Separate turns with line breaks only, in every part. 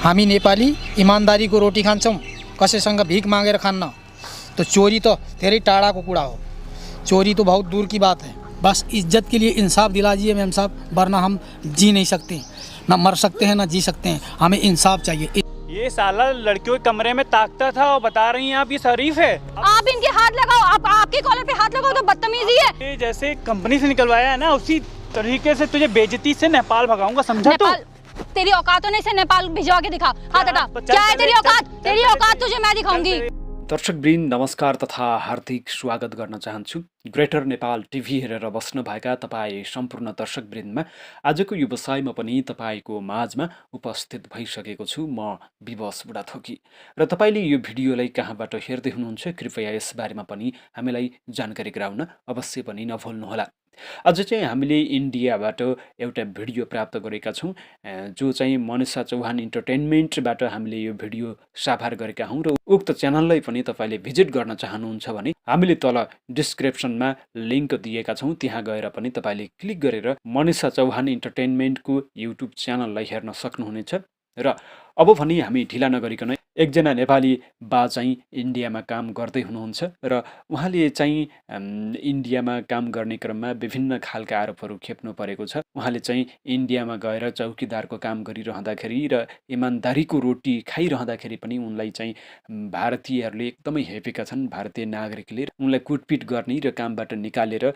हामी नेपाली ईमानदारी को रोटी खान्छौँ, कसैसँग भीख मागेर खान्न। तो चोरी तो धेरै टाढाको कुरा हो, चोरी तो बहुत दूर की बात है। बस इज्जत के लिए इंसाफ दिला दीजिए मैम साहब, वरना हम जी नहीं सकते, ना मर सकते हैं ना जी सकते हैं। हमें इंसाफ चाहिए।
ये साला लड़कियों के कमरे में ताकता था और बता रही हैं आप ये शरीफ है।
आप इनके हाथ लगाओ, आप आपके कॉलर पे हाथ लगाओ तो बदतमीजी है।
ये जैसे कंपनी से निकलवाया है ना, उसी तरीके से तुझे बेइज्जती से नेपाल भगाऊंगा, समझा तू?
तेरी औकात नहीं से नेपाल भिजवा के दिखा, हाथ हटा। क्या है तेरी औकात? तेरी औकात तुझे मैं दिखाऊंगी।
दर्शकवृन्द नमस्कार तथा हार्दिक स्वागत गर्न चाहन्छु। ग्रेटर नेपाल टिभी हेरेर बस्नुभएका तपाईँ सम्पूर्ण दर्शकवृन्दमा आजको यो व्यवसायमा पनि तपाईको माझमा उपस्थित भइसकेको छु। म विवश बुढाथोकी र तपाईले यो भिडियोलाई कहाँबाट हेर्दै हुनुहुन्छ कृपया यसबारेमा पनि हामीलाई जानकारी गराउन अवश्य पनि नभुल्नुहोला। अझ चाहिँ हामीले इन्डियाबाट एउटा भिडियो प्राप्त गरेका छौँ, जो चाहिँ मनिषा चौहान इन्टरटेनमेन्टबाट हामीले यो भिडियो साभार गरेका हौँ र उक्त च्यानललाई पनि तपाईले भिजिट गर्न चाहनुहुन्छ भने हामीले तल डिस्क्रिप्सनमा लिङ्क दिएका छौँ, त्यहाँ गएर पनि तपाईले क्लिक गरेर मनिषा चौहान इन्टरटेनमेन्टको युट्युब च्यानललाई हेर्न सक्नुहुनेछ। र अब भने हामी ढिला नगरिकन एकजना नेपाली बा चाहिँ इन्डियामा काम गर्दै हुनुहुन्छ र उहाँले चाहिँ इन्डियामा काम गर्ने क्रममा विभिन्न खालका आरोपहरू खेप्नु परेको छ। उहाँले चाहिँ इन्डियामा गएर चौकीदारको काम गरिरहँदाखेरि र इमानदारीको रोटी खाइरहँदाखेरि पनि उनलाई चाहिँ भारतीयहरूले एकदमै हेपेका छन्। भारतीय नागरिकले उनलाई कुटपिट गर्ने र कामबाट निकालेर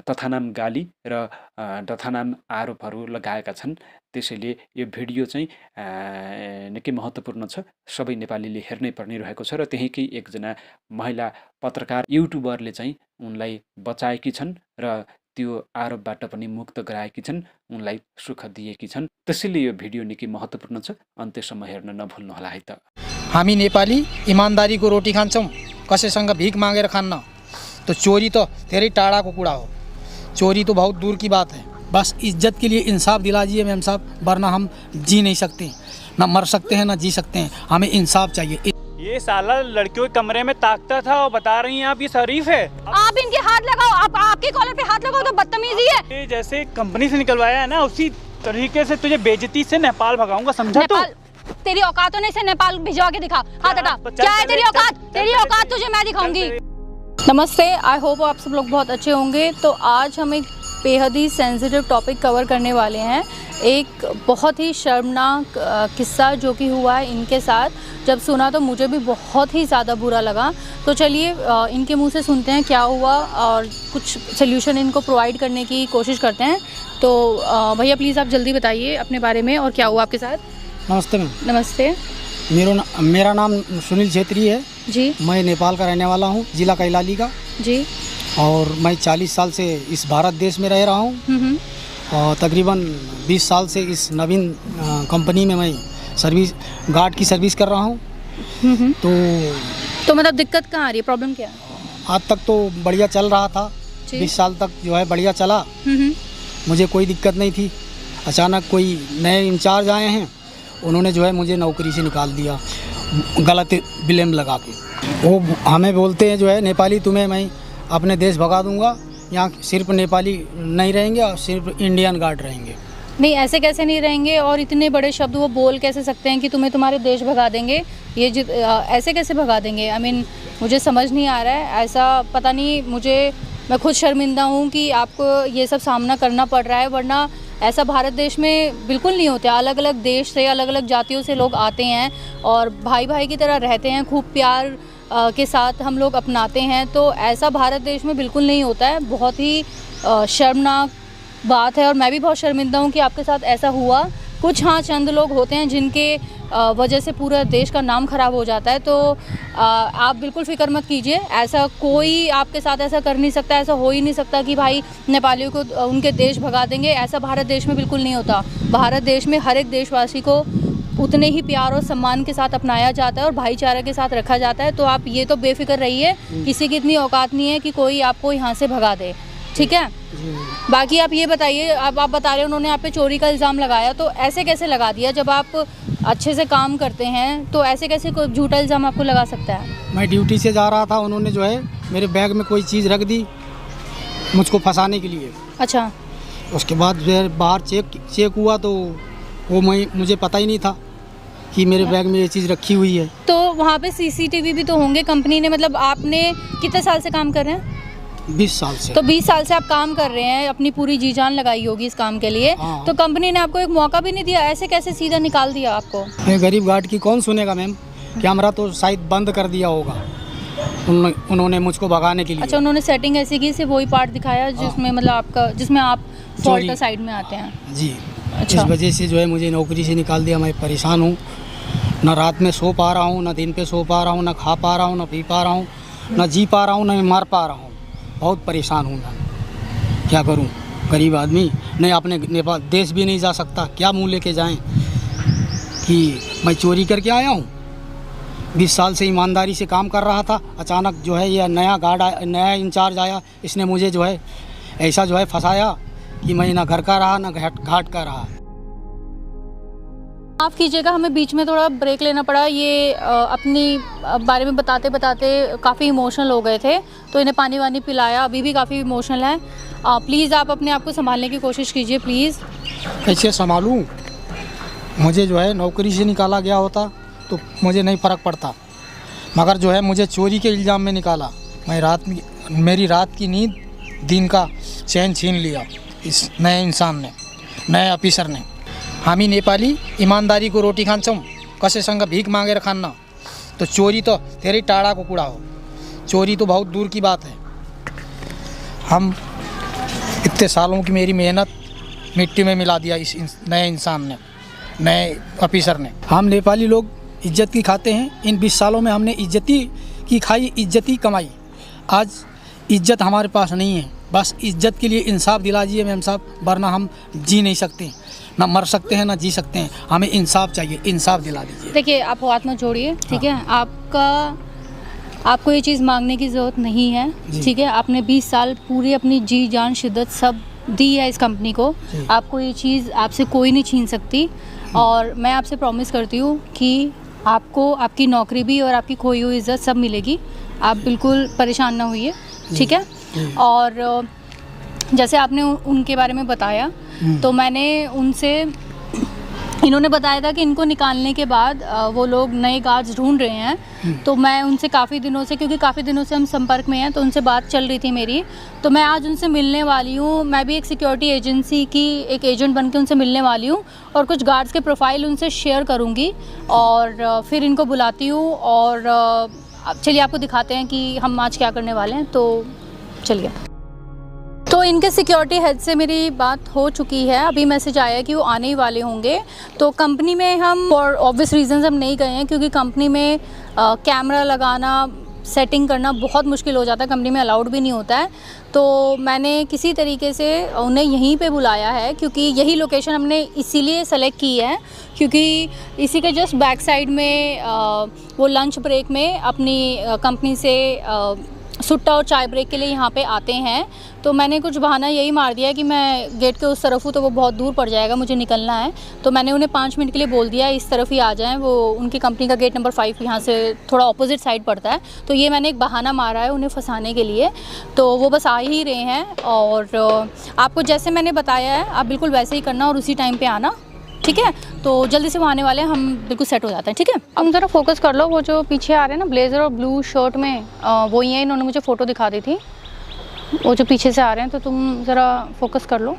तथानाम गाली र तथानाम आरोपहरू लगाएका छन्। त्यसैले यो भिडियो चाहिँ निकै महत्त्वपूर्ण छ, सबै नेपालीले हेर्नै पर्ने रहेको छ। र त्यहीँकै एकजना महिला पत्रकार युट्युबरले चाहिँ उनलाई बचाएकी छन् र त्यो आरोपबाट पनि मुक्त गराएकी छन्, उनलाई सुख दिएकी छन्। त्यसैले यो भिडियो निकै महत्त्वपूर्ण छ, अन्त्यसम्म हेर्न नभुल्नुहोला है त।
हामी नेपाली ईमानदारी को रोटी खान्छौँ, कसैसँग भीख मागेर खान्न। तो चोरी तो धेरै टाढाको कुरा हो, चोरी तो बहुत दूर की बात है। बस इज्जत के लिए इंसाफ दिला दीजिए मैम साहब, वरना हम जी नहीं सकते, ना मर सकते हैं ना जी सकते हैं। हमें इंसाफ चाहिए।
ये साला लड़कियों के कमरे में ताकता था और बता रही हैं आप ये शरीफ है।
आप इनके हाथ लगाओ, आप आपके कॉलर पे हाथ लगाओ तो बदतमीजी है।
ये जैसे कंपनी से निकलवाया है ना, उसी तरीके से तुझे बेइज्जती से नेपाल भगाऊंगा, समझा तू?
तेरी औकात नहीं से नेपाल भिजवा के दिखा, हाथ हटा। क्या है तेरी औकात? तेरी औकात तुझे मैं दिखाऊंगी। नमस्ते, आई होप आप सब लोग बहुत अच्छे होंगे। तो आज हम एक बेहद ही सेंसिटिव टॉपिक कवर करने वाले हैं। एक बहुत ही शर्मनाक किस्सा जो कि हुआ है इनके साथ। जब सुना तो मुझे भी बहुत ही ज़्यादा बुरा लगा। तो चलिए इनके मुंह से सुनते हैं क्या हुआ और कुछ सल्यूशन इनको प्रोवाइड करने की कोशिश करते हैं। तो भैया प्लीज़ आप जल्दी बताइए अपने बारे में और क्या हुआ आपके साथ।
नमस्ते मैम।
नमस्ते।
मेरा नाम सुनील छेत्री है
जी।
मैं नेपाल का रहने वाला हूँ, जिला कैलाली का
जी।
और मैं 40 साल से इस भारत देश में रह रहा हूँ और तकरीबन 20 साल से इस नवीन कंपनी में मैं सर्विस गार्ड की सर्विस कर रहा हूँ।
तो मतलब दिक्कत कहाँ आ रही है, प्रॉब्लम क्या है?
आज तक तो बढ़िया चल रहा था, 20 साल तक जो है बढ़िया चला, मुझे कोई दिक्कत नहीं थी। अचानक कोई नए इंचार्ज आए हैं, उन्होंने जो है मुझे नौकरी से निकाल दिया गलत ब्लेम लगा के। वो हमें बोलते हैं जो है नेपाली तुम्हें मैं अपने देश भगा दूंगा, यहाँ सिर्फ नेपाली नहीं रहेंगे और सिर्फ इंडियन गार्ड रहेंगे।
नहीं, ऐसे कैसे नहीं रहेंगे? और इतने बड़े शब्द वो बोल कैसे सकते हैं कि तुम्हें तुम्हारे देश भगा देंगे? ये ऐसे कैसे भगा देंगे? आई मीन मुझे समझ नहीं आ रहा है। ऐसा पता नहीं, मैं खुद शर्मिंदा हूँ कि आपको ये सब सामना करना पड़ रहा है, वरना ऐसा भारत देश में बिल्कुल नहीं होता। अलग अलग देश से, अलग अलग जातियों से लोग आते हैं और भाई भाई की तरह रहते हैं, खूब प्यार के साथ हम लोग अपनाते हैं। तो ऐसा भारत देश में बिल्कुल नहीं होता है। बहुत ही शर्मनाक बात है और मैं भी बहुत शर्मिंदा हूँ कि आपके साथ ऐसा हुआ। कुछ हाँ चंद लोग होते हैं जिनके वजह से पूरा देश का नाम ख़राब हो जाता है। तो आप बिल्कुल फ़िक्र मत कीजिए, ऐसा कोई आपके साथ ऐसा कर नहीं सकता। ऐसा हो ही नहीं सकता कि भाई नेपालियों को उनके देश भगा देंगे। ऐसा भारत देश में बिल्कुल नहीं होता। भारत देश में हर एक देशवासी को उतने ही प्यार और सम्मान के साथ अपनाया जाता है और भाईचारा के साथ रखा जाता है। तो आप ये तो बेफिक्र रहिए, किसी की इतनी औकात नहीं है कि कोई आपको यहाँ से भगा दे, ठीक है? बाकी आप ये बताइए, अब आप बता रहे हैं उन्होंने आप पे चोरी का इल्ज़ाम लगाया, तो ऐसे कैसे लगा दिया? जब आप अच्छे से काम करते हैं तो ऐसे कैसे कोई झूठा इल्ज़ाम आपको लगा सकता है?
मैं ड्यूटी से जा रहा था, उन्होंने जो है मेरे बैग में कोई चीज़ रख दी मुझको फंसाने के लिए।
अच्छा।
उसके बाद फिर बाहर चेक हुआ तो वो मुझे पता ही नहीं था। कि मेरे बैग में ये चीज़ रखी हुई है।
तो वहाँ पे सीसीटीवी भी तो होंगे कंपनी ने, मतलब आपने कितने साल से काम कर रहे हैं?
20 साल से।
तो 20 साल से आप काम कर रहे हैं, अपनी पूरी जी जान लगाई होगी इस काम के लिए।
हाँ।
तो कंपनी ने आपको एक मौका भी नहीं दिया, ऐसे कैसे सीधा निकाल दिया आपको?
मैं गरीब गार्ड की कौन सुनेगा मैम, कैमरा तो शायद बंद कर दिया होगा उन्होंने मुझको भगाने के लिए।
अच्छा, उन्होंने सेटिंग ऐसी की, सिर्फ वही पार्ट दिखाया जिसमें मतलब आपका, जिसमें आप फॉल्ट
चोरी।
साइड में आते हैं।
जी।
अच्छा।
इस वजह से जो है मुझे नौकरी से निकाल दिया। मैं परेशान हूँ, ना रात में सो पा रहा हूँ, ना दिन पे सो पा रहा हूँ, ना खा पा रहा हूँ, ना पी पा रहा हूँ, ना जी पा रहा हूँ, ना मर पा रहा हूँ। बहुत परेशान हूँ मैं, क्या करूँ? गरीब आदमी नहीं, अपने नेपाल देश भी नहीं जा सकता, क्या मुँह लेके जाएं कि मैं चोरी करके आया हूँ। 20 साल से ईमानदारी से काम कर रहा था, अचानक जो है ये नया इंचार्ज आया, इसने मुझे जो है ऐसा जो है फंसाया कि मैं ना घर का रहा ना घाट का रहा।
माफ़ कीजिएगा, हमें बीच में थोड़ा ब्रेक लेना पड़ा। ये अपनी बारे में बताते बताते काफ़ी इमोशनल हो गए थे, तो इन्हें पानी वानी पिलाया, अभी भी काफ़ी इमोशनल है। प्लीज़ आप अपने आप को संभालने की कोशिश कीजिए प्लीज़।
कैसे संभालूं? मुझे जो है नौकरी से निकाला गया होता तो मुझे नहीं फ़र्क पड़ता, मगर जो है मुझे चोरी के इल्ज़ाम में निकाला। मेरी रात की नींद, दिन का चैन छीन लिया इस नए इंसान ने, नए ऑफिसर ने। हामी नेपाली ईमानदारी को रोटी खान्छौँ, कसैसँग भीख मागेर खान्न। तो चोरी तो धेरै टाढाको कुरा हो, चोरी तो बहुत दूर की बात है। हम इतने सालों की मेरी मेहनत मिट्टी में मिला दिया इस नए इंसान ने, नए ऑफिसर ने। हम नेपाली लोग इज्जत की खाते हैं, इन 20 सालों में हमने इज्जती की खाई, इज्जती कमाई। आज इज्जत हमारे पास नहीं है, बस इज्जत के लिए इंसाफ दिला दीजिए मैम साहब, वरना हम जी नहीं सकते, ना मर सकते हैं ना जी सकते हैं। हमें इंसाफ चाहिए, इंसाफ दिला दीजिए।
देखिए, आप हाथ मत जोड़िए, ठीक है? आपको ये चीज़ मांगने की ज़रूरत नहीं है, ठीक है? आपने 20 साल पूरी अपनी जी जान शिद्दत सब दी है इस कंपनी को, आपको ये चीज़ आपसे कोई नहीं छीन सकती। और मैं आपसे प्रॉमिस करती हूँ कि आपको आपकी नौकरी भी और आपकी खोई हुई इज़्ज़त सब मिलेगी। आप बिल्कुल परेशान ना होइए, ठीक है? और जैसे आपने उनके बारे में बताया, तो मैंने उनसे, इन्होंने बताया था कि इनको निकालने के बाद वो लोग नए गार्ड्स ढूंढ रहे हैं। तो मैं उनसे काफ़ी दिनों से, क्योंकि काफ़ी दिनों से हम संपर्क में हैं, तो उनसे बात चल रही थी मेरी। तो मैं आज उनसे मिलने वाली हूँ। मैं भी एक सिक्योरिटी एजेंसी की एक एजेंट बन के उनसे मिलने वाली हूँ, और कुछ गार्ड्स के प्रोफाइल उनसे शेयर करूँगी, और फिर इनको बुलाती हूँ। और चलिए आपको दिखाते हैं कि हम आज क्या करने वाले हैं। तो चलिए। तो इनके सिक्योरिटी हेड से मेरी बात हो चुकी है, अभी मैसेज आया है कि वो आने ही वाले होंगे। तो कंपनी में हम फॉर ऑब्वियस रीजंस हम नहीं गए हैं, क्योंकि कंपनी में कैमरा लगाना, सेटिंग करना बहुत मुश्किल हो जाता है, कंपनी में अलाउड भी नहीं होता है। तो मैंने किसी तरीके से उन्हें यहीं पे बुलाया है, क्योंकि यही लोकेशन हमने इसीलिए सेलेक्ट की है, क्योंकि इसी के जस्ट बैक साइड में वो लंच ब्रेक में अपनी कंपनी से सुट्टा और चाय ब्रेक के लिए यहाँ पे आते हैं। तो मैंने कुछ बहाना यही मार दिया कि मैं गेट के उस तरफ हूँ, तो वो बहुत दूर पड़ जाएगा, मुझे निकलना है। तो मैंने उन्हें 5 मिनट के लिए बोल दिया इस तरफ ही आ जाएं। वो उनकी कंपनी का गेट नंबर 5 यहाँ से थोड़ा ऑपोजिट साइड पड़ता है। तो ये मैंने एक बहाना मारा है उन्हें फंसाने के लिए। तो वो बस आ ही रहे हैं, और आपको जैसे मैंने बताया है आप बिल्कुल वैसे ही करना और उसी टाइम पर आना, ठीक है? तो जल्दी से वो आने वाले हैं, हम बिल्कुल सेट हो जाते हैं, ठीक है? अब ज़रा फोकस कर लो, वो जो पीछे आ रहे हैं ना ब्लेज़र और ब्लू शर्ट में, वो ही है, इन्होंने मुझे फ़ोटो दिखा दी थी, वो जो पीछे से आ रहे हैं। तो तुम ज़रा फोकस कर लो।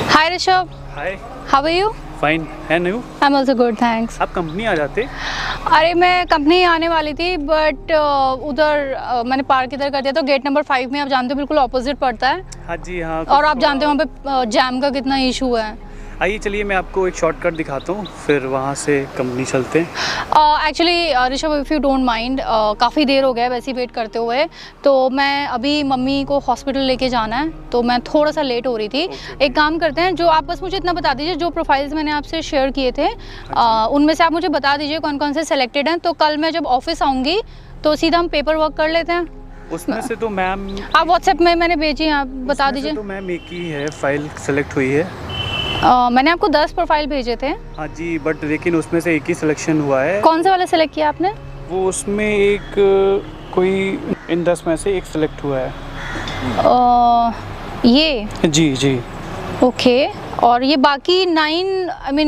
Hi Rishabh,
hi,
how are you?
Fine and you?
I am also good, thanks.
आप कंपनी आ जाते?
अरे मैं कंपनी आने वाली थी, बट उधर मैंने पार्क इधर कर दिया। तो गेट नंबर 5 में आप जानते हो बिल्कुल ऑपोजिट पड़ता है।
हाँ जी, हाँ।
और आप जानते हो वहाँ पे जैम का कितना इशू है।
आइए चलिए मैं आपको एक शॉर्टकट दिखाता हूँ, फिर वहाँ से कंपनी चलते हैं।
Actually Rishabh, if you don't mind, काफ़ी देर हो गया है वैसे ही वेट करते हुए। तो मैं अभी मम्मी को हॉस्पिटल लेके जाना है, तो मैं थोड़ा सा लेट हो रही थी। एक काम करते हैं, जो आप बस मुझे इतना बता दीजिए, जो प्रोफाइल्स मैंने आपसे शेयर किए थे उनमें से आप मुझे बता दीजिए कौन कौन से सेलेक्टेड हैं। तो कल मैं जब ऑफिस आऊँगी तो सीधा हम पेपर वर्क कर लेते हैं।
उसमें से तो मैम,
आप व्हाट्सएप में मैंने भेजी, आप बता दीजिए।
तो मैम एक ही है फाइल सेलेक्ट हुई है।
मैंने आपको 10 प्रोफाइल भेजे थे।
हाँ जी, बट लेकिन उसमें से एक ही सिलेक्शन हुआ है।
कौन से वाला सेलेक्ट किया आपने?
वो उसमें एक कोई इन 10 में से एक सेलेक्ट हुआ है।
ये
जी जी।
ओके, और ये बाकी 9 आई मीन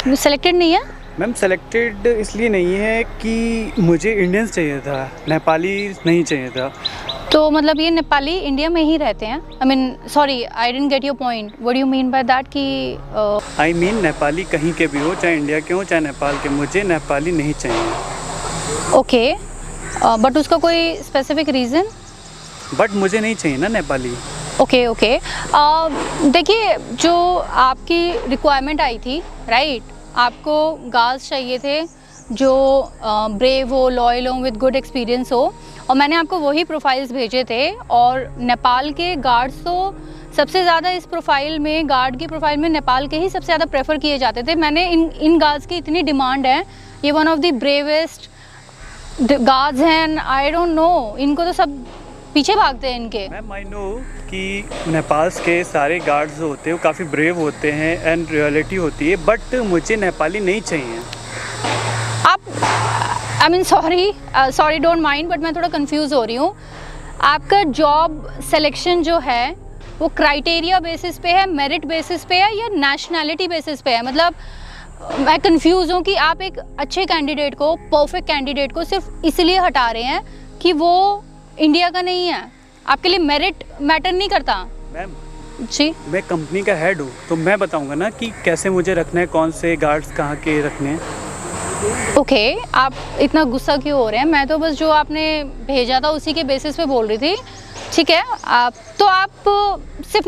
सेलेक्टेड नहीं है?
मैम सेलेक्टेड इसलिए नहीं है कि मुझे इंडियंस चाहिए था, नेपाली नहीं चाहिए था।
तो मतलब ये नेपाली इंडिया में ही रहते हैं? I mean sorry, I didn't get your point. What do you mean by that कि
आई मीन नेपाली कहीं के भी हो, चाहे इंडिया के हो चाहे नेपाल के, मुझे नेपाली नहीं चाहिए।
ओके, बट उसका कोई स्पेसिफिक रीज़न?
बट मुझे नहीं चाहिए ना नेपाली।
ओके ओके, देखिए जो आपकी रिक्वायरमेंट आई थी, राइट, आपको गार्ड्स चाहिए थे जो ब्रेव हो, लॉयल हो, विद गुड एक्सपीरियंस हो, और मैंने आपको वही प्रोफाइल्स भेजे थे। और नेपाल के गार्ड्स तो सबसे ज़्यादा इस प्रोफाइल में, गार्ड की प्रोफाइल में नेपाल के ही सबसे ज़्यादा प्रेफर किए जाते थे। मैंने इन गार्ड्स की इतनी डिमांड है, ये one of the bravest guards हैं। आई डोंट नो, इनको तो सब पीछे भागते हैं इनके।
मैम आई नो कि नेपाल के सारे गार्ड्स जो होते हैं वो काफ़ी ब्रेव होते हैं एंड रियलिटी होती है, बट मुझे नेपाली नहीं चाहिए।
आप I mean sorry don't mind, but मैं थोड़ा कंफ्यूज हो रही हूँ। आपका जॉब सिलेक्शन जो है वो क्राइटेरिया बेसिस पे है, मेरिट बेसिस पे है, या नेशनैलिटी बेसिस पे है? मतलब मैं कंफ्यूज हूँ कि आप एक अच्छे कैंडिडेट को, परफेक्ट कैंडिडेट को सिर्फ इसलिए हटा रहे हैं कि वो इंडिया का नहीं है। आपके लिए मेरिट मैटर नहीं करता?
मैम
जी,
मैं कंपनी का हेड हूँ, तो मैं बताऊँगा ना कि कैसे मुझे रखना है, कौन से गार्ड्स कहाँ के रखने हैं।
ओके, आप इतना गुस्सा क्यों हो रहे हैं? मैं तो बस जो आपने भेजा था उसी के बेसिस पे बोल रही थी। ठीक है, आप सिर्फ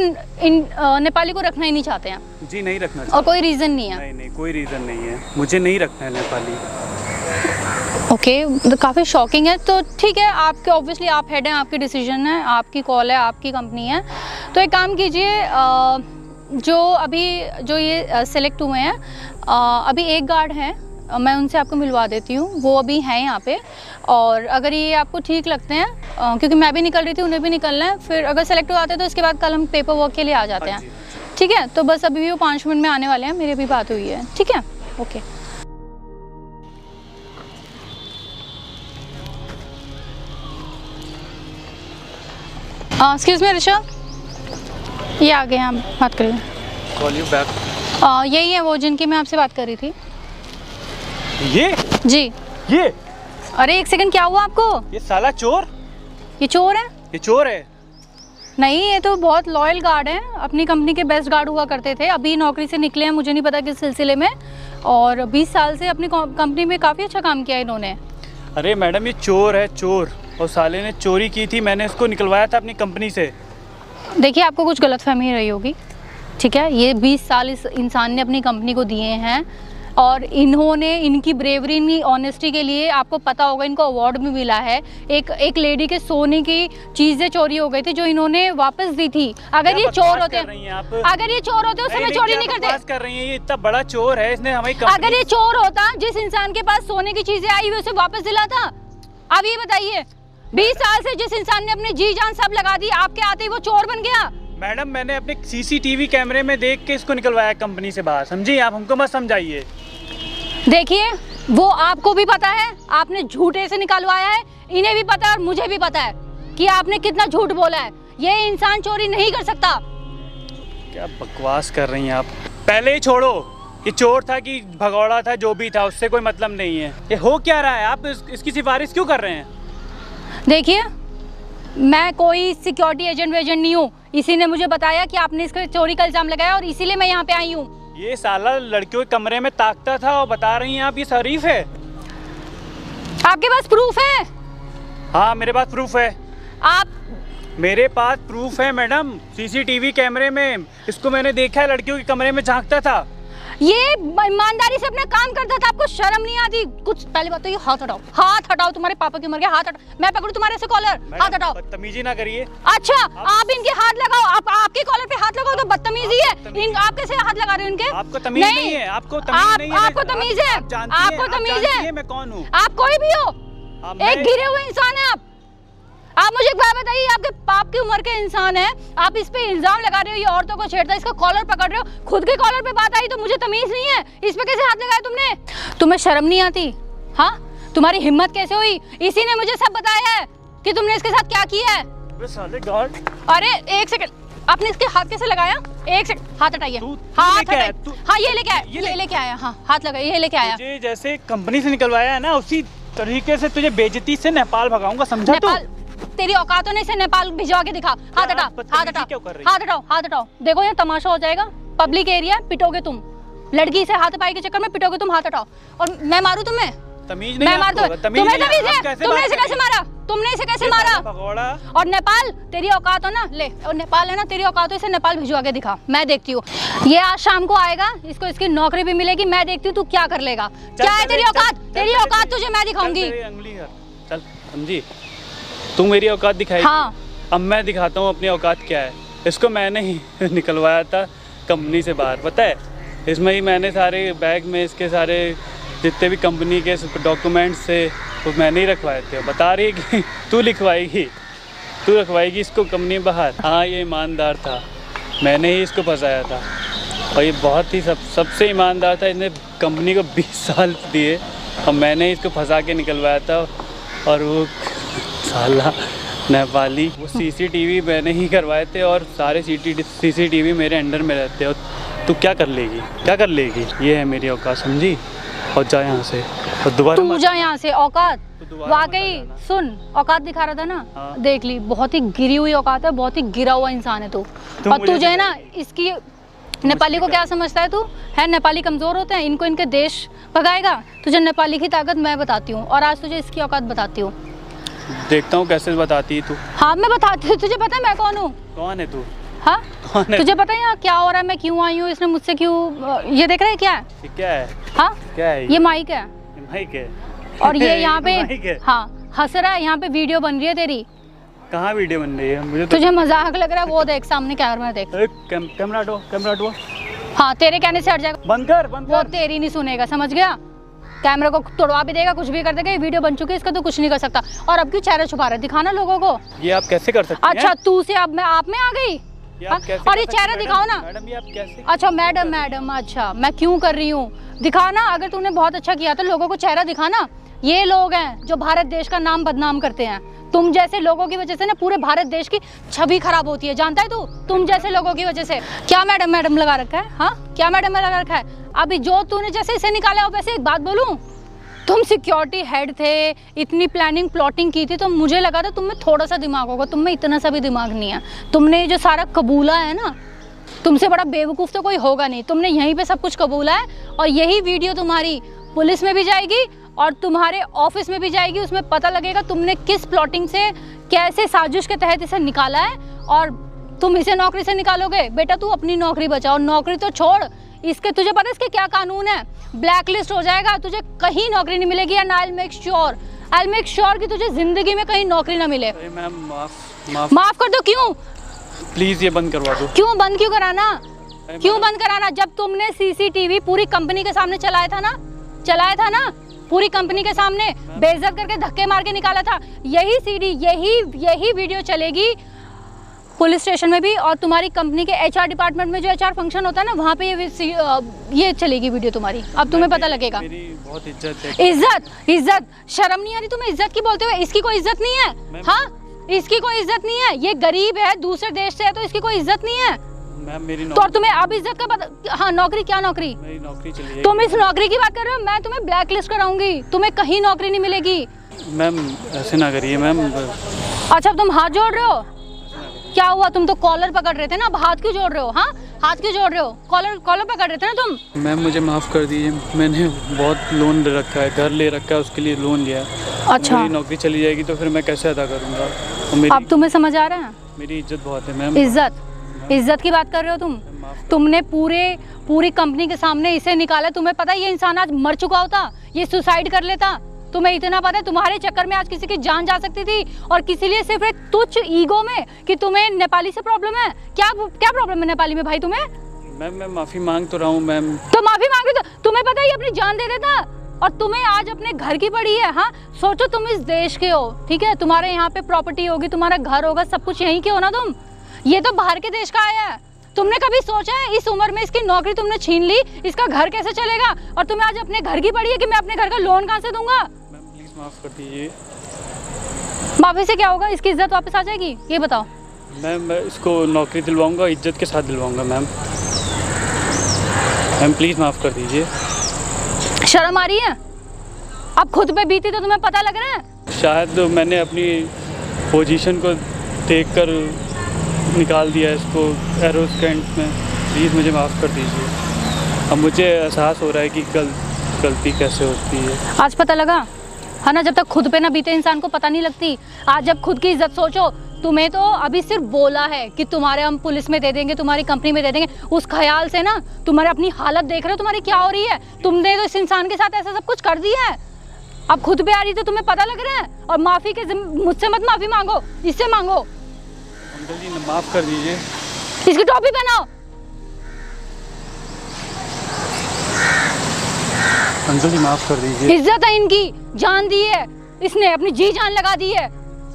नेपाली को रखना ही नहीं चाहते हैं?
जी नहीं रखना
और कोई रीज़न नहीं है?
नहीं, कोई रीज़न नहीं है, मुझे नहीं रखना है नेपाली।
ओके, काफ़ी शॉकिंग है। तो ठीक है, आपके ऑब्वियसली आप हेड हैं, आपकी डिसीजन है, आपकी कॉल है, आपकी कंपनी है। तो एक काम कीजिए, जो ये सेलेक्ट हुए हैं, अभी एक गार्ड हैं, मैं उनसे आपको मिलवा देती हूँ, वो अभी हैं यहाँ पे। और अगर ये आपको ठीक लगते हैं, क्योंकि मैं भी निकल रही थी, उन्हें भी निकलना है, फिर अगर सेलेक्ट हो जाते हैं तो इसके बाद कल हम पेपर वर्क के लिए आ जाते हैं। ठीक है, तो बस अभी भी वो 5 मिनट में आने वाले हैं, मेरी अभी बात हुई है। ठीक है, ओके। एक्सक्यूज़ मी ऋषभ, ये आ गए हैं, आप बात करिए।
Call you back.
यही है वो जिनकी मैं आपसे बात कर रही थी।
ये
जी।
ये
अरे एक सेकंड, क्या हुआ आपको?
ये साला चोर,
ये चोर है?
ये चोर है।
नहीं, ये तो बहुत लॉयल गार्ड हैं, अपनी कंपनी के बेस्ट गार्ड हुआ करते थे, अभी नौकरी से निकले हैं, मुझे नहीं पता किस सिलसिले में, और 20 साल से अपनी कंपनी में काफ़ी अच्छा काम किया इन्होंने।
अरे मैडम ये चोर है, चोर, और साले ने चोरी की थी, मैंने इसको निकलवाया था अपनी कंपनी से।
देखिए, आपको कुछ गलतफहमी रही होगी, ठीक है? ये 20 साल इस इंसान ने अपनी कंपनी को दिए हैं, और इन्होंने, इनकी ब्रेवरी, इनकी ऑनेस्टी के लिए आपको पता होगा इनको अवार्ड भी मिला है। एक लेडी के सोने की चीज़ें चोरी हो गई थी जो इन्होंने वापस दी थी। अगर ये चोर होते, अगर ये चोर होते उस समय चोरी नहीं करते।
कर रही हैं, ये इतना बड़ा चोर है, इसने हमारी कंपनी।
अगर ये चोर होता, जिस इंसान के पास सोने की चीज़ें आई हुई उसे वापस दिलाता? अब ये बताइए, 20 साल से जिस इंसान ने अपनी जी जान सब लगा दी, आपके आते ही वो चोर बन गया?
मैडम मैंने अपने CCTV कैमरे में देख के इसको निकलवाया कंपनी से बाहर, समझिए, आप हमको मत समझाइए।
देखिए, वो आपको भी पता है आपने झूठे से निकलवाया है, इन्हें भी पता है और मुझे भी पता है कि आपने कितना झूठ बोला है। ये इंसान चोरी नहीं कर सकता।
क्या बकवास कर रही हैं आप? पहले ही छोड़ो कि चोर था कि भगौड़ा था, जो भी था उससे कोई मतलब नहीं है। ये हो क्या रहा है? आप इसकी सिफारिश क्यों कर रहे हैं?
देखिए, मैं कोई सिक्योरिटी एजेंट नहीं हूँ, इसी ने मुझे बताया कि आपने इसका चोरी का इल्ज़ाम लगाया और इसीलिए मैं यहाँ पे आई हूँ।
ये साला लड़कियों के कमरे में ताकता था और बता रही हैं आप ये शरीफ है?
आपके पास प्रूफ है?
हाँ मेरे पास प्रूफ है। मेरे पास प्रूफ है मैडम, CCTV कैमरे में इसको मैंने देखा है, लड़कियों के कमरे में झांकता था।
ये ईमानदारी से अपना काम करता था, आपको शर्म नहीं आती? कुछ पहले बात तो ये हाथ हटाओ, हाथ हटाओ, तुम्हारे पापा की उम्र के, हाथ हटाओ। मैं पकड़ूं तुम्हारे से कॉलर? हाथ हटाओ।
बदतमीजी ना करिए।
अच्छा, आप इनके हाथ लगाओ, आपके कॉलर पे हाथ लगाओ तो बदतमीजी है। आप कैसे हाथ लगा रहे हो इनके?
आपको तमीज नहीं है, आपको तमीज नहीं है।
आपको तमीज है, आपको तमीज है।
मैं कौन हूँ?
आप कोई भी हो, एक गिरे हुए इंसान है आप मुझे एक बात बताइए, आपके बाप की उम्र के इंसान है, आप इस पे इल्जाम लगा रहे हो ये औरतों को छेड़ता है, इसका कॉलर पकड़ रहे हो, खुद के कॉलर पे बात आई तो मुझे तमीज नहीं है, इस पे कैसे हाथ लगाया तुमने? तुम्हें शर्म नहीं आती? हाँ, तुम्हारी हिम्मत कैसे हुई? इसी ने मुझे सब बताया है कि तुमने इसके साथ क्या किया है।
अबे साले गार्ड,
अरे एक सेकंड, आपने इसके हाथ कैसे लगाया? एक सेकंड, हाथ हटाइए, हाथ हटाइए। हाँ ये लेके आया, ये लेके आया, हाँ हाथ लगाइए, ये लेके आया।
तुझे जैसे कंपनी से निकलवाया है ना, उसी तरीके से तुझे बेइज्जती से नेपाल भगाऊंगा, समझा तू?
नेपाल तेरी औकात तो नहीं से नेपाल भिजवा के दिखा। हाथ हटा, हाथ हटा, हाथ हटाओ, हाथ हटाओ। देखो ये तमाशा हो जाएगा, पब्लिक एरिया है, पिटोगे तुम। लड़की से हाथ पाई के चक्कर में पिटोगे तुम, हाथ हटाओ। और मैं मारूं तुम्हें?
तमीज नहीं,
मैं मार दूं? तुम्हें तमीज है? तुमने इसे कैसे मारा? तुमने इसे कैसे मारा?
भगोड़ा।
और नेपाल तेरी औकात हो ना, ले, और नेपाल है ना तेरी औकात हो, इसे नेपाल भिजवा के दिखा, मैं देखती हूँ। ये आज शाम को आएगा, इसको इसकी नौकरी भी मिलेगी, मैं देखती हूँ तू क्या कर लेगा। क्या है तेरी औकात? तेरी औकात तुझे मैं दिखाऊंगी।
चल समझी, तू मेरी औकात दिखाएगी।
हाँ।
अब मैं दिखाता हूँ अपनी औकात क्या है। इसको मैंने ही निकलवाया था कंपनी से बाहर, पता है? इसमें ही मैंने सारे बैग में इसके सारे जितने भी कंपनी के डॉक्यूमेंट्स थे वो मैंने ही रखवाए थे। बता रही है कि तू रखवाएगी इसको कंपनी बाहर। हाँ ये ईमानदार था, मैंने ही इसको फंसाया था, और ये बहुत ही सबसे ईमानदार था। इसने कंपनी को 20 साल दिए और मैंने ही इसको फंसा के निकलवाया था। और वो साला नेपाली, वो CCTV मैंने ही करवाए थे और सारे CCTV मेरे अंडर में रहते। और तू क्या कर लेगी? ये है मेरी औकात, समझी? और जा यहाँ से, और दोबारा
तू जा यहाँ से। औकात वाकई
मत
सुन, औकात दिखा रहा था ना,
हाँ।
देख ली, बहुत ही गिरी हुई औकात है, बहुत ही गिरा हुआ इंसान है तू। और तुझे है ना इसकी, नेपाली को क्या समझता है तू? है नेपाली कमजोर होते हैं, इनको इनके देश भगाएगा। तुझे नेपाली की ताकत मैं बताती हूँ, और आज तुझे इसकी औकात बताती हूँ।
देखता हूँ कैसे बताती है तू।
हाँ मैं बताती हूँ, तुझे पता है मैं कौन हूँ?
कौन है तू?
हाँ
कौन है?
तुझे पता है यहाँ क्या हो रहा है, मैं क्यों आई हूँ, इसने मुझसे क्यों, ये देख रहा है क्या है?
ये क्या है?
हाँ
क्या है
ये माइक है,
माइक है।
और ये यहाँ
माइक
पे
है।
हाँ हंस रहा है, यहाँ पे वीडियो बन रही है तेरी।
कहाँ वीडियो बन रही है? मुझे तो
तुझे मजाक लग रहा है? वो देख सामने कैमरा में देख।
कैमरा हटो।
हाँ तेरे कहने से हट जाएगा,
बंद कर।
वो तेरी नहीं सुनेगा, समझ गया? कैमरा को तोड़वा भी देगा, कुछ भी कर देगा। ये वीडियो बन चुकी है, इसका तो कुछ नहीं कर सकता। और अब क्यों चेहरा छुपा रहा है? दिखाना लोगों को।
ये आप कैसे कर सकते हैं?
अच्छा तू से अब मैं आप में आ गई।
ये आप कैसे
और
कर
ये
सकते
चेहरा
हैं?
दिखाओ ना।
मैडम ये आप कैसे?
अच्छा मैडम, अच्छा मैं क्यों कर रही हूँ? दिखाना, अगर तूने बहुत अच्छा किया तो लोगों को चेहरा दिखाना। ये लोग हैं जो भारत देश का नाम बदनाम करते हैं। तुम जैसे लोगों की वजह से ना पूरे भारत देश की छवि खराब होती है, जानता है तू? तुम जैसे लोगों की वजह से। क्या मैडम लगा रखा है? हाँ क्या मैडम लगा रखा है? अभी जो तूने जैसे इसे निकाला हो, वैसे एक बात बोलूं, तुम सिक्योरिटी हेड थे, इतनी प्लानिंग प्लॉटिंग की थी, तो मुझे लगा था तुम में थोड़ा सा दिमाग होगा। तुम में इतना सा भी दिमाग नहीं है। तुमने जो सारा कबूला है ना, तुमसे बड़ा बेवकूफ़ तो कोई होगा नहीं। तुमने यहीं पे सब कुछ कबूला है, और यही वीडियो तुम्हारी पुलिस में भी जाएगी और तुम्हारे ऑफिस में भी जाएगी। उसमें पता लगेगा तुमने किस प्लॉटिंग से, कैसे साजिश के तहत इसे निकाला है, और तुम इसे नौकरी से निकालोगे। बेटा तू अपनी नौकरी बचाओ, नौकरी तो छोड़, इसके तुझे पता है इसके क्या कानून है? ब्लैक लिस्ट हो जाएगा, तुझे कहीं नौकरी नहीं मिलेगी। And I will make sure कि तुझे जिंदगी में कहीं नौकरी ना मिले।
मैम
माफ कर दो। क्यों?
प्लीज ये बंद करवा दो।
क्यों बंद क्यों कराना? क्यों बंद कराना? जब तुमने CCTV पूरी कंपनी के सामने चलाया था ना, पूरी कंपनी के सामने बेइज्जत करके धक्के मार के निकाला था। यही CD, यही वीडियो चलेगी पुलिस स्टेशन में भी, और तुम्हारी कंपनी के HR डिपार्टमेंट में जो HR फंक्शन होता है ना, वहाँ पे ये चलेगी वीडियो तुम्हारी। अब तुम्हें पता लगेगा।
मेरी बहुत इज्जत है।
इज्जत शर्म नहीं आ रही तुम्हें? इज्जत की बोलते हुए? इसकी कोई इज्जत नहीं है। हाँ इसकी कोई इज्जत नहीं है। ये गरीब है, दूसरे देश से है, तो इसकी कोई इज्जत नहीं है।
मैम मेरी
तो और तुम्हें अब इज्जत का पता? हाँ नौकरी, क्या नौकरी?
मेरी नौकरी चली जाएगी।
तुम इस नौकरी की बात कर रहे हो? मैं तुम्हें ब्लैक लिस्ट कराऊंगी, तुम्हें कहीं नौकरी नहीं मिलेगी।
मैम ऐसे ना करिए मैम।
अच्छा अब तुम हाथ जोड़ रहे हो? क्या हुआ? तुम तो कॉलर पकड़ रहे थे ना, अब हाथ क्यों जोड़ रहे हो? हाँ हाथ क्यों जोड़ रहे हो? कॉलर पकड़ रहे थे ना तुम।
मैम मुझे माफ़ कर दीजिए, मैंने बहुत लोन ले रखा है, घर ले रखा है, उसके लिए लोन लिया है।
अच्छा
मेरी नौकरी चली जाएगी तो फिर मैं कैसे अदा करूँगा?
अब तुम्हें समझ आ रहा है?
मेरी इज्जत बहुत है मैम।
इज्जत की बात कर रहे हो तुम? तुमने पूरी कंपनी के सामने इसे निकाला। तुम्हें पता है ये इंसान आज मर चुका होता, ये सुसाइड कर लेता। तुम्हें इतना पता है तुम्हारे चक्कर में आज किसी की जान जा सकती थी, और किसी लिए सिर्फ एक तुच्छ ईगो में कि तुम्हें नेपाली से प्रॉब्लम है। क्या प्रॉब्लम है नेपाली में भाई तुम्हें?
मैम मैं माफ़ी मांग तो रहा हूँ मैम।
तो माफी मांगे तो तुम्हें पता है ये अपनी जान दे देता, और तुम्हें आज अपने घर की पड़ी है। हाँ सोचो तुम इस देश के हो, ठीक है, तुम्हारे यहाँ पे प्रॉपर्टी होगी, तुम्हारा घर होगा, सब कुछ यहीं के हो ना तुम। ये तो बाहर के देश का आया है। तुमने कभी सोचा है इस उम्र में इसकी नौकरी तुमने छीन ली, इसका घर कैसे चलेगा? और तुम्हें आज अपने घर की पड़ी है कि मैं अपने घर का लोन कहाँ से दूंगा?
प्लीज़ माफ़ कर दीजिए
माफ़ी से क्या होगा? इसकी इज्जत वापस आ जाएगी, ये बताओ।
मैम। मैं इसको नौकरी दिलवाऊंगा, इज्जत के साथ दिलवाऊंगा मैम। मैम प्लीज़ माफ़ कर दीजिए।
शर्म आ रही है? अब खुद पे बीती तो तुम्हें पता लग रहा है?
शायद मैंने अपनी पोजीशन को देखकर निकाल दिया इसको एरोस्टेंट में। प्लीज़ मुझे माफ़ कर दीजिए। अब मुझे एहसास हो रहा है कि गलती कैसे होती है।
आज पता लगा है ना? जब तक खुद पे ना बीते इंसान को पता नहीं लगती। आज जब खुद की इज्जत सोचो, तुम्हें तो अभी सिर्फ बोला है कि तुम्हारे हम पुलिस में दे देंगे, तुम्हारी कंपनी में दे देंगे, उस ख्याल से ना तुम्हारे अपनी हालत देख रहे हो तुम्हारी क्या हो रही है। तुमने तो इस इंसान के साथ ऐसा सब कुछ कर दिया है, अब खुद पे आ रही तो तुम्हें पता लग रहा है। और माफ़ी के मुझसे मत माफ़ी मांगो, इससे मांगो।
अंकल जी माफ़ कर दीजिए।
इसकी टोपी पहनाओ।
अंकल जी माफ़ कर दीजिए।
इज्जत है इनकी, जान दी है इसने, अपनी जी जान लगा दी है।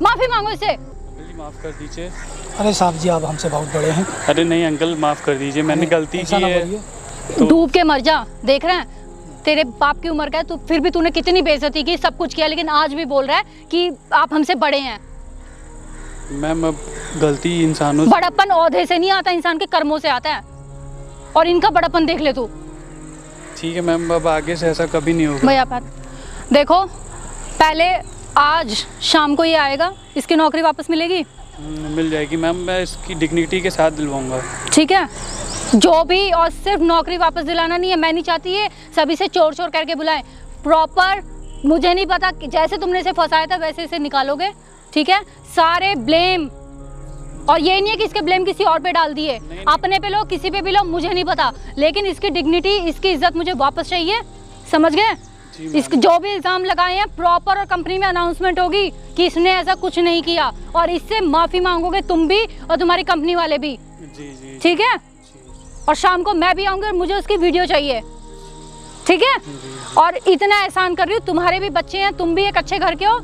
माफ़ी मांगो इससे।
अंकल जी माफ़ कर दीजिए।
अरे साहब जी, आप हमसे बहुत बड़े हैं।
अरे नहीं अंकल, माफ़ कर दीजिए, मैंने गलती
ऐसा
की
ना
है।
बोलिए।
डूब के मर जा। देख रहे हैं तेरे बाप की उम्र का है तो फिर भी तूने कितनी बेइज्जती की, सब कुछ किया, लेकिन आज भी बोल रहा है कि आप हमसे बड़े हैं।
मैम अब गलती इंसानों से।
बड़प्पन औहदे से नहीं आता, इंसान के कर्मों से आता है। और इनका बड़प्पन देख ले तू।
ठीक है मैम, अब आगे से ऐसा कभी नहीं होगा।
भैया बात देखो, पहले आज शाम को ये आएगा, इसकी नौकरी वापस मिलेगी।
मिल जाएगी मैम, मैं इसकी डिग्निटी के साथ दिलवाऊंगा।
ठीक है, जो भी, और सिर्फ नौकरी वापस दिलाना नहीं है। मैं नहीं चाहती है सभी से चोर चोर करके बुलाएं। प्रॉपर, मुझे नहीं पता कि जैसे तुमने इसे फंसाया था वैसे इसे निकालोगे। ठीक है, सारे ब्लेम, और ये नहीं है कि इसके ब्लेम किसी और पे डाल दिए, अपने पे लो, किसी पे भी लो, मुझे नहीं पता, लेकिन इसकी डिग्निटी, इसकी इज्जत मुझे वापस चाहिए। समझ गए? इसके जो भी इल्जाम लगाए हैं प्रॉपर, और कंपनी में अनाउंसमेंट होगी कि इसने ऐसा कुछ नहीं किया, और इससे माफी मांगोगे तुम भी और तुम्हारी कंपनी वाले भी।
जी जी।
ठीक है, और शाम को मैं भी आऊंगी और मुझे उसकी वीडियो चाहिए। ठीक है, और इतना एहसान कर रही हूँ, तुम्हारे भी बच्चे हैं, तुम भी एक अच्छे घर के हो।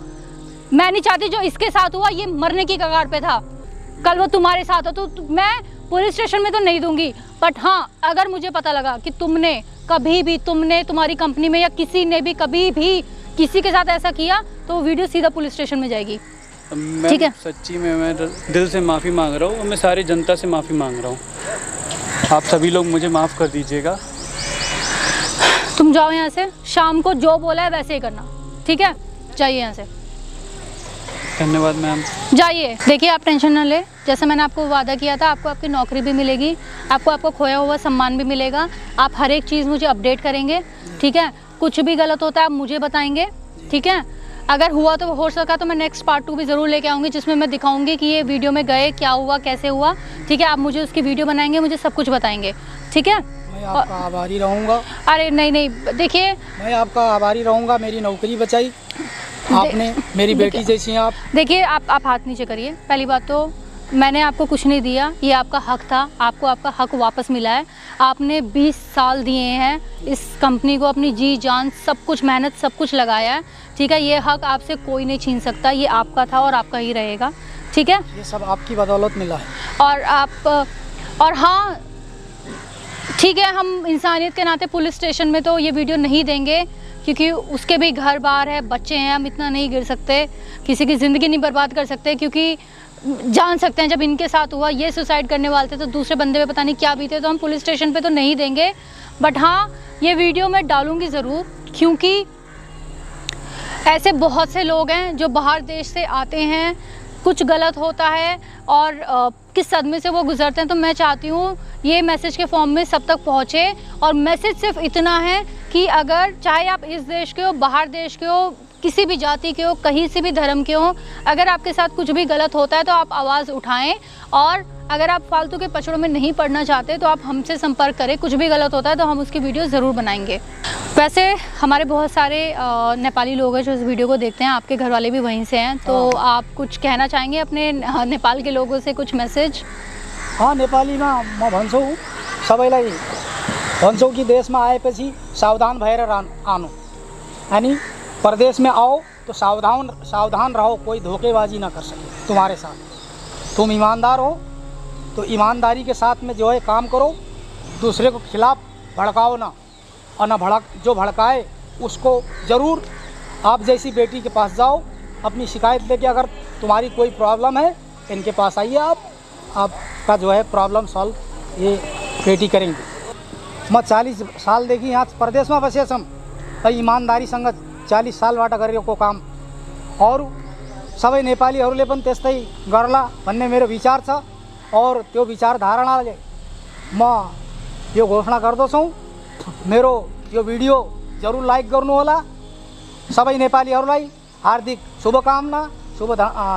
मैं नहीं चाहती जो इसके साथ हुआ, ये मरने की कगार पे था, कल वो तुम्हारे साथ हो तो मैं पुलिस स्टेशन में तो नहीं दूंगी, बट हाँ अगर मुझे पता लगा कि तुमने कभी भी, तुमने, तुम्हारी कंपनी में या किसी ने भी कभी भी किसी के साथ ऐसा किया तो वो वीडियो सीधा पुलिस स्टेशन में जाएगी। ठीक है,
सच्ची में मैं दिल से माफ़ी मांग रहा हूँ, और मैं सारी जनता से माफ़ी मांग रहा हूँ। आप सभी लोग मुझे माफ़ कर दीजिएगा।
तुम जाओ यहाँ से, शाम को जो बोला है वैसे ही करना। ठीक है, जाइए यहाँ से।
धन्यवाद मैम।
जाइए। देखिए आप टेंशन ना ले, जैसे मैंने आपको वादा किया था, आपको आपकी नौकरी भी मिलेगी, आपको खोया हुआ सम्मान भी मिलेगा। आप हर एक चीज़ मुझे अपडेट करेंगे। ठीक है, कुछ भी गलत होता है आप मुझे बताएंगे। ठीक है, अगर हुआ तो हो सका तो मैं नेक्स्ट पार्ट 2 भी ज़रूर लेके आऊँगी, जिसमें मैं दिखाऊंगी कि ये वीडियो में गए, क्या हुआ, कैसे हुआ। ठीक है, आप मुझे उसकी वीडियो बनाएंगे, मुझे सब कुछ बताएंगे। ठीक है,
मैं आपका आभारी रहूँगा।
अरे नहीं, देखिए
मैं आपका आभारी रहूँगा, मेरी नौकरी बचाई आपने, मेरी बेटी जैसी हैं आप।
देखिए आप हाथ नीचे करिए। पहली बात तो मैंने आपको कुछ नहीं दिया, ये आपका हक था, आपको आपका हक वापस मिला है। आपने 20 साल दिए हैं इस कंपनी को, अपनी जी जान, सब कुछ मेहनत, सब कुछ लगाया है। ठीक है, ये हक आपसे कोई नहीं छीन सकता, ये आपका था और आपका ही रहेगा। ठीक है,
ये सब आपकी बदौलत मिला है।
और हाँ ठीक है, हम इंसानियत के नाते पुलिस स्टेशन में तो ये वीडियो नहीं देंगे, क्योंकि उसके भी घर बार है, बच्चे हैं, हम इतना नहीं गिर सकते, किसी की ज़िंदगी नहीं बर्बाद कर सकते, क्योंकि जान सकते हैं जब इनके साथ हुआ, ये सुसाइड करने वाले थे तो दूसरे बंदे पे पता नहीं क्या बीते, तो हम पुलिस स्टेशन पे तो नहीं देंगे। बट हाँ, ये वीडियो मैं डालूँगी ज़रूर, क्योंकि ऐसे बहुत से लोग हैं जो बाहर देश से आते हैं, कुछ गलत होता है और किस सदमे से वो गुजरते हैं, तो मैं चाहती हूँ ये मैसेज के फॉर्म में सब तक पहुँचे। और मैसेज सिर्फ इतना है कि अगर चाहे आप इस देश के हो, बाहर देश के हो, किसी भी जाति के हो, कहीं से भी धर्म के हो, अगर आपके साथ कुछ भी गलत होता है तो आप आवाज़ उठाएं। और अगर आप फालतू के पचड़ों में नहीं पड़ना चाहते तो आप हमसे संपर्क करें, कुछ भी गलत होता है तो हम उसकी वीडियो ज़रूर बनाएंगे। वैसे हमारे बहुत सारे नेपाली लोग हैं जो इस वीडियो को देखते हैं, आपके घर वाले भी वहीं से हैं, तो आप कुछ कहना चाहेंगे अपने नेपाल के लोगों से, कुछ मैसेज?
हाँ, नेपालीमा म भन्छु सबैलाई, भन्छौ कि देशमा आएपछि सावधान भएर आनु, यानी परदेश में आओ तो सावधान रहो, कोई धोखेबाजी ना कर सके तुम्हारे साथ। तुम ईमानदार हो तो ईमानदारी के साथ में जो है काम करो, दूसरे को खिलाफ भड़काओ ना, और ना जो भड़काए उसको ज़रूर आप जैसी बेटी के पास जाओ, अपनी शिकायत लेके, अगर तुम्हारी कोई प्रॉब्लम है इनके पास आइए, आपका जो है प्रॉब्लम सॉल्व ये बेटी करेंगे। म 40 साल देखि यहाँ प्रदेशमा बसेछौँ, ईमानदारी संग 40 सालबाट गरेको काम और सबै नेपालीहरूले पनि त्यस्तै गर्ला भन्ने मेरो विचार छ। और त्यो विचारधारणाले म यो घोषणा गर्दछु। मेरो यो भिडियो जरुर लाइक गर्नुहोला। सबै नेपालीहरूलाई हार्दिक शुभकामना,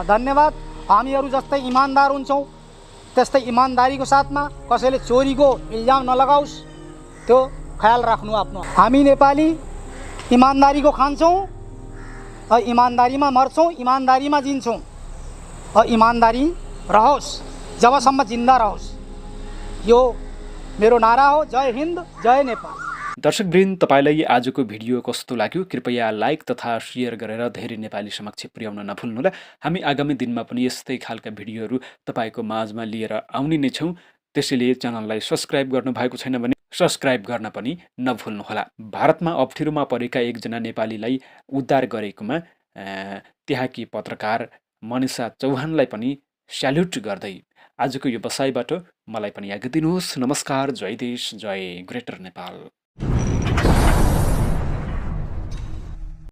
धन्यवाद। हामीहरू जस्तै इमानदार हुन्छौँ, त्यस्तै इमानदारीको साथमा कसैले चोरीको इल्जाम नलगाओस्, त्यो ख्याल राख्नु आफ्नो। हामी नेपाली इमानदारीको खान्छौँ, इमानदारीमा मर्छौँ, इमानदारीमा जिन्छौँ। इमानदारी रहोस् जबसम्म जिन्दा रहोस्, यो मेरो नारा हो। जय हिन्द, जय नेपाल।
दर्शकवृन्द, तपाईँलाई आजको भिडियो कस्तो लाग्यो कृपया लाइक तथा सेयर गरेर धेरै नेपाली समक्ष पुर्याउन नभुल्नुहोला। हामी आगामी दिनमा पनि यस्तै खालका भिडियोहरू तपाईँको माझमा लिएर आउने नै छौँ। त्यसैले च्यानललाई सब्स्क्राइब गर्नुभएको छैन भने सब्स्क्राइब गर्न पनि नभुल्नुहोला। भारतमा अप्ठ्यारोमा परेका एकजना नेपालीलाई उद्धार गरेकोमा त्यहाँकी पत्रकार मनिषा चौहानलाई पनि स्याल्युट गर्दै आजको यो बसाइबाट मलाई पनि आज्ञा दिनुहोस्। नमस्कार, जय देश, जय ग्रेटर नेपाल।